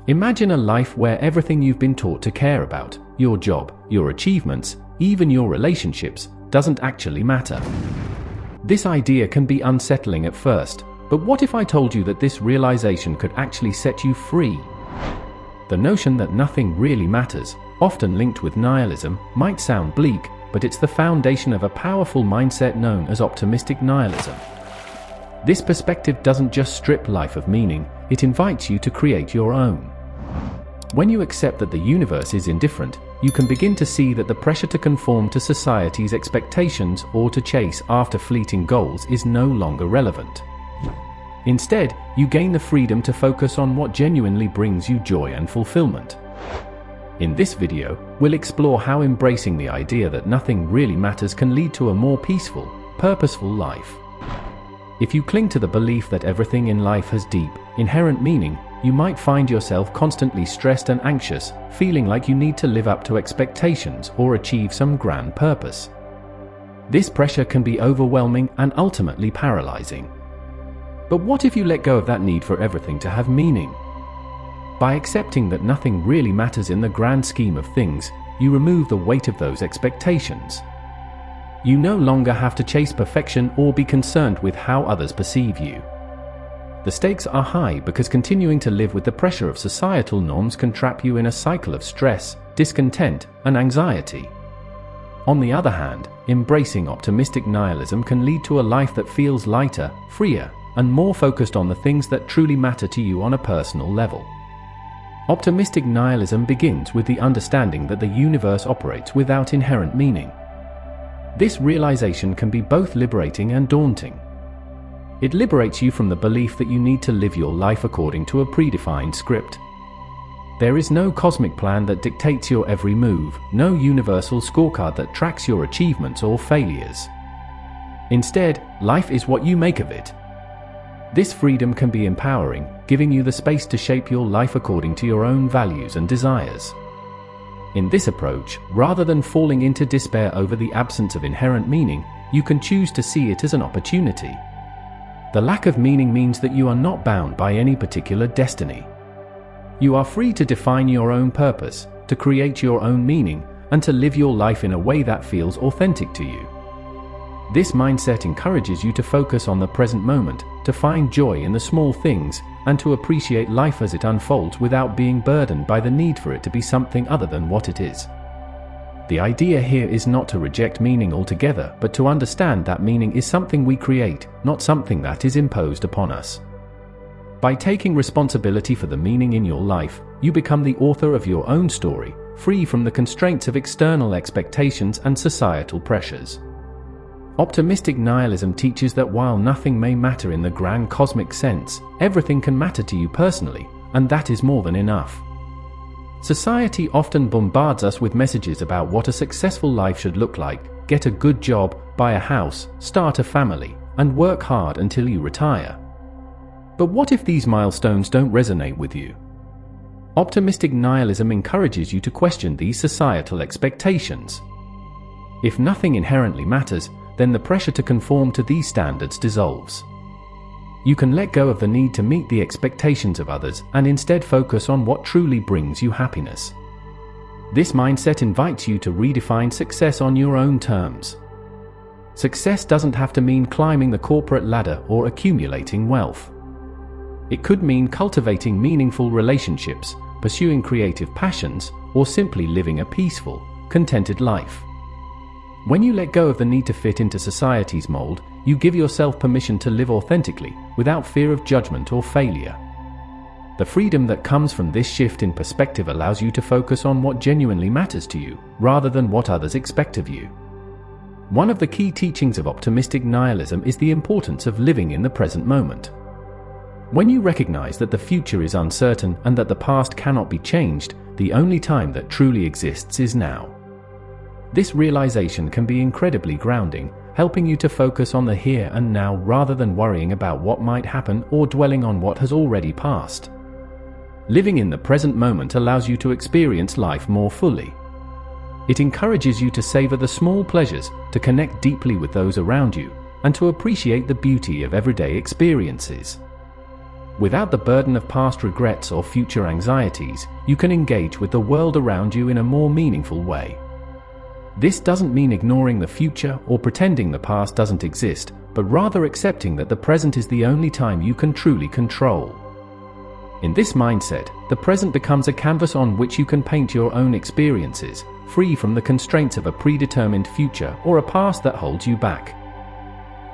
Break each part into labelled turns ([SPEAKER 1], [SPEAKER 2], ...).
[SPEAKER 1] Imagine a life where everything you've been taught to care about, your job, your achievements, even your relationships, doesn't actually matter. This idea can be unsettling at first, but what if I told you that this realization could actually set you free? The notion that nothing really matters, often linked with nihilism, might sound bleak, but it's the foundation of a powerful mindset known as optimistic nihilism. This perspective doesn't just strip life of meaning, it invites you to create your own. When you accept that the universe is indifferent, you can begin to see that the pressure to conform to society's expectations or to chase after fleeting goals is no longer relevant. Instead, you gain the freedom to focus on what genuinely brings you joy and fulfillment. In this video, we'll explore how embracing the idea that nothing really matters can lead to a more peaceful, purposeful life. If you cling to the belief that everything in life has deep, inherent meaning, you might find yourself constantly stressed and anxious, feeling like you need to live up to expectations or achieve some grand purpose. This pressure can be overwhelming and ultimately paralyzing. But what if you let go of that need for everything to have meaning? By accepting that nothing really matters in the grand scheme of things, you remove the weight of those expectations. You no longer have to chase perfection or be concerned with how others perceive you. The stakes are high because continuing to live with the pressure of societal norms can trap you in a cycle of stress, discontent, and anxiety. On the other hand, embracing optimistic nihilism can lead to a life that feels lighter, freer, and more focused on the things that truly matter to you on a personal level. Optimistic nihilism begins with the understanding that the universe operates without inherent meaning. This realization can be both liberating and daunting. It liberates you from the belief that you need to live your life according to a predefined script. There is no cosmic plan that dictates your every move, no universal scorecard that tracks your achievements or failures. Instead, life is what you make of it. This freedom can be empowering, giving you the space to shape your life according to your own values and desires. In this approach, rather than falling into despair over the absence of inherent meaning, you can choose to see it as an opportunity. The lack of meaning means that you are not bound by any particular destiny. You are free to define your own purpose, to create your own meaning, and to live your life in a way that feels authentic to you. This mindset encourages you to focus on the present moment, to find joy in the small things, and to appreciate life as it unfolds without being burdened by the need for it to be something other than what it is. The idea here is not to reject meaning altogether, but to understand that meaning is something we create, not something that is imposed upon us. By taking responsibility for the meaning in your life, you become the author of your own story, free from the constraints of external expectations and societal pressures. Optimistic nihilism teaches that while nothing may matter in the grand cosmic sense, everything can matter to you personally, and that is more than enough. Society often bombards us with messages about what a successful life should look like: get a good job, buy a house, start a family, and work hard until you retire. But what if these milestones don't resonate with you? Optimistic nihilism encourages you to question these societal expectations. If nothing inherently matters, then the pressure to conform to these standards dissolves. You can let go of the need to meet the expectations of others and instead focus on what truly brings you happiness. This mindset invites you to redefine success on your own terms. Success doesn't have to mean climbing the corporate ladder or accumulating wealth. It could mean cultivating meaningful relationships, pursuing creative passions, or simply living a peaceful, contented life. When you let go of the need to fit into society's mold, you give yourself permission to live authentically, without fear of judgment or failure. The freedom that comes from this shift in perspective allows you to focus on what genuinely matters to you, rather than what others expect of you. One of the key teachings of optimistic nihilism is the importance of living in the present moment. When you recognize that the future is uncertain and that the past cannot be changed, the only time that truly exists is now. This realization can be incredibly grounding, helping you to focus on the here and now rather than worrying about what might happen or dwelling on what has already passed. Living in the present moment allows you to experience life more fully. It encourages you to savor the small pleasures, to connect deeply with those around you, and to appreciate the beauty of everyday experiences. Without the burden of past regrets or future anxieties, you can engage with the world around you in a more meaningful way. This doesn't mean ignoring the future or pretending the past doesn't exist, but rather accepting that the present is the only time you can truly control. In this mindset, the present becomes a canvas on which you can paint your own experiences, free from the constraints of a predetermined future or a past that holds you back.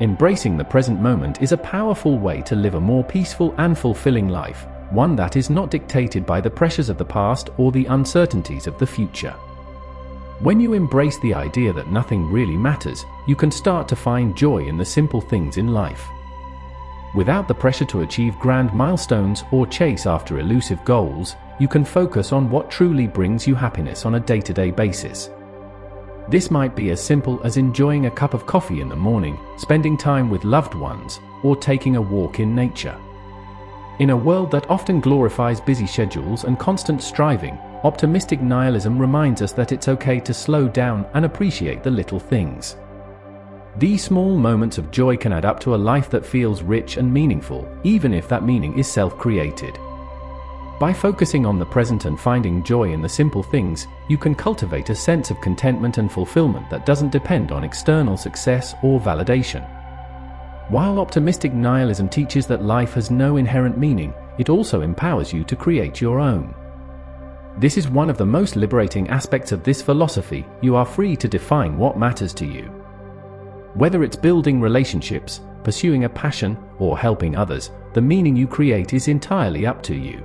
[SPEAKER 1] Embracing the present moment is a powerful way to live a more peaceful and fulfilling life, one that is not dictated by the pressures of the past or the uncertainties of the future. When you embrace the idea that nothing really matters, you can start to find joy in the simple things in life. Without the pressure to achieve grand milestones or chase after elusive goals, you can focus on what truly brings you happiness on a day-to-day basis. This might be as simple as enjoying a cup of coffee in the morning, spending time with loved ones, or taking a walk in nature. In a world that often glorifies busy schedules and constant striving, optimistic nihilism reminds us that it's okay to slow down and appreciate the little things. These small moments of joy can add up to a life that feels rich and meaningful, even if that meaning is self-created. By focusing on the present and finding joy in the simple things, you can cultivate a sense of contentment and fulfillment that doesn't depend on external success or validation. While optimistic nihilism teaches that life has no inherent meaning, it also empowers you to create your own. This is one of the most liberating aspects of this philosophy. You are free to define what matters to you. Whether it's building relationships, pursuing a passion, or helping others, the meaning you create is entirely up to you.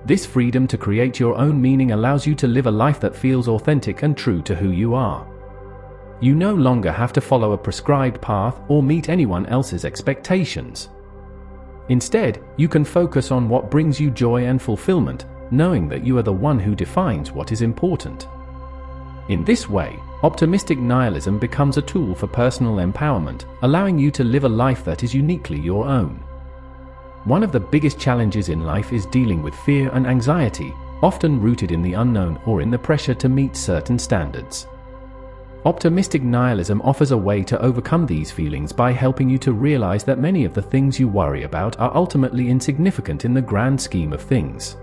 [SPEAKER 1] This freedom to create your own meaning allows you to live a life that feels authentic and true to who you are. You no longer have to follow a prescribed path or meet anyone else's expectations. Instead, you can focus on what brings you joy and fulfillment, knowing that you are the one who defines what is important. In this way, optimistic nihilism becomes a tool for personal empowerment, allowing you to live a life that is uniquely your own. One of the biggest challenges in life is dealing with fear and anxiety, often rooted in the unknown or in the pressure to meet certain standards. Optimistic nihilism offers a way to overcome these feelings by helping you to realize that many of the things you worry about are ultimately insignificant in the grand scheme of things.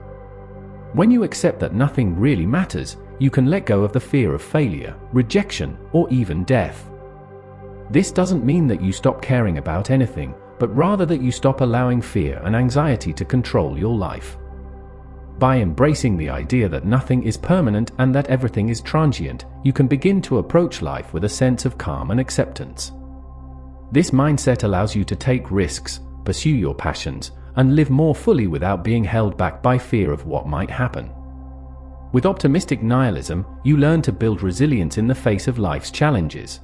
[SPEAKER 1] When you accept that nothing really matters, you can let go of the fear of failure, rejection, or even death. This doesn't mean that you stop caring about anything, but rather that you stop allowing fear and anxiety to control your life. By embracing the idea that nothing is permanent and that everything is transient, you can begin to approach life with a sense of calm and acceptance. This mindset allows you to take risks, pursue your passions, and live more fully without being held back by fear of what might happen. With optimistic nihilism, you learn to build resilience in the face of life's challenges.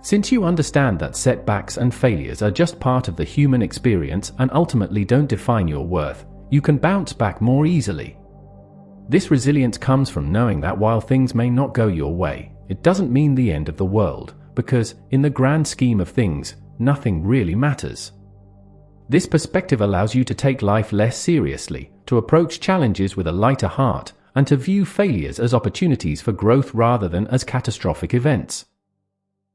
[SPEAKER 1] Since you understand that setbacks and failures are just part of the human experience and ultimately don't define your worth, you can bounce back more easily. This resilience comes from knowing that while things may not go your way, it doesn't mean the end of the world, because, in the grand scheme of things, nothing really matters. This perspective allows you to take life less seriously, to approach challenges with a lighter heart, and to view failures as opportunities for growth rather than as catastrophic events.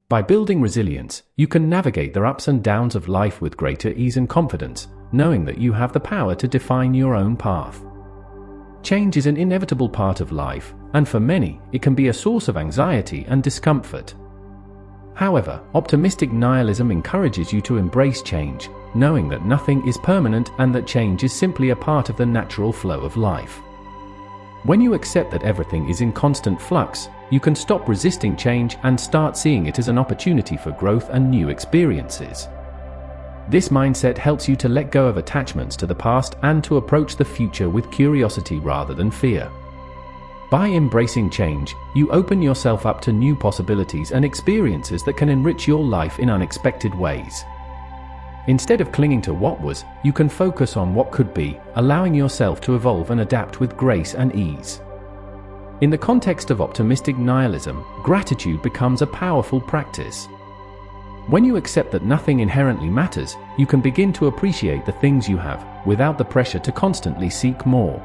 [SPEAKER 1] By building resilience, you can navigate the ups and downs of life with greater ease and confidence, knowing that you have the power to define your own path. Change is an inevitable part of life, and for many, it can be a source of anxiety and discomfort. However, optimistic nihilism encourages you to embrace change, knowing that nothing is permanent and that change is simply a part of the natural flow of life. When you accept that everything is in constant flux, you can stop resisting change and start seeing it as an opportunity for growth and new experiences. This mindset helps you to let go of attachments to the past and to approach the future with curiosity rather than fear. By embracing change, you open yourself up to new possibilities and experiences that can enrich your life in unexpected ways. Instead of clinging to what was, you can focus on what could be, allowing yourself to evolve and adapt with grace and ease. In the context of optimistic nihilism, gratitude becomes a powerful practice. When you accept that nothing inherently matters, you can begin to appreciate the things you have, without the pressure to constantly seek more.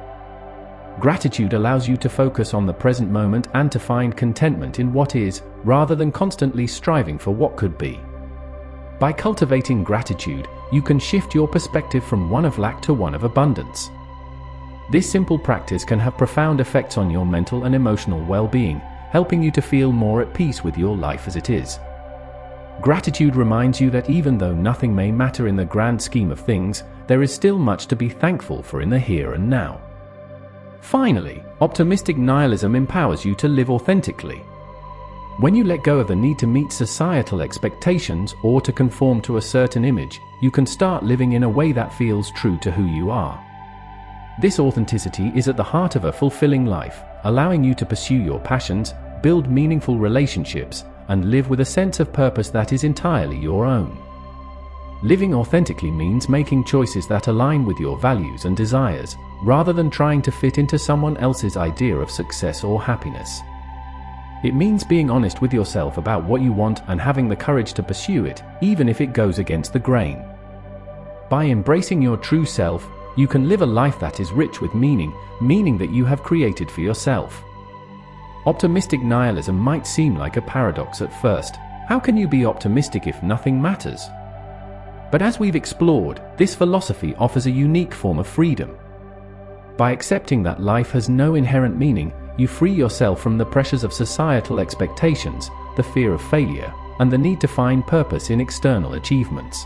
[SPEAKER 1] Gratitude allows you to focus on the present moment and to find contentment in what is, rather than constantly striving for what could be. By cultivating gratitude, you can shift your perspective from one of lack to one of abundance. This simple practice can have profound effects on your mental and emotional well-being, helping you to feel more at peace with your life as it is. Gratitude reminds you that even though nothing may matter in the grand scheme of things, there is still much to be thankful for in the here and now. Finally, optimistic nihilism empowers you to live authentically. When you let go of the need to meet societal expectations or to conform to a certain image, you can start living in a way that feels true to who you are. This authenticity is at the heart of a fulfilling life, allowing you to pursue your passions, build meaningful relationships, and live with a sense of purpose that is entirely your own. Living authentically means making choices that align with your values and desires, rather than trying to fit into someone else's idea of success or happiness. It means being honest with yourself about what you want and having the courage to pursue it, even if it goes against the grain. By embracing your true self, you can live a life that is rich with meaning that you have created for yourself. Optimistic nihilism might seem like a paradox at first. How can you be optimistic if nothing matters? But as we've explored, this philosophy offers a unique form of freedom. By accepting that life has no inherent meaning, you free yourself from the pressures of societal expectations, the fear of failure, and the need to find purpose in external achievements.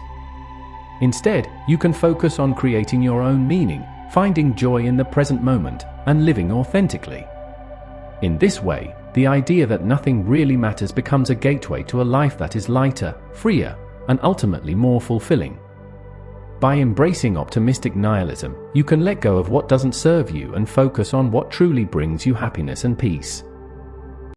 [SPEAKER 1] Instead, you can focus on creating your own meaning, finding joy in the present moment, and living authentically. In this way, the idea that nothing really matters becomes a gateway to a life that is lighter, freer, and ultimately more fulfilling. By embracing optimistic nihilism, you can let go of what doesn't serve you and focus on what truly brings you happiness and peace.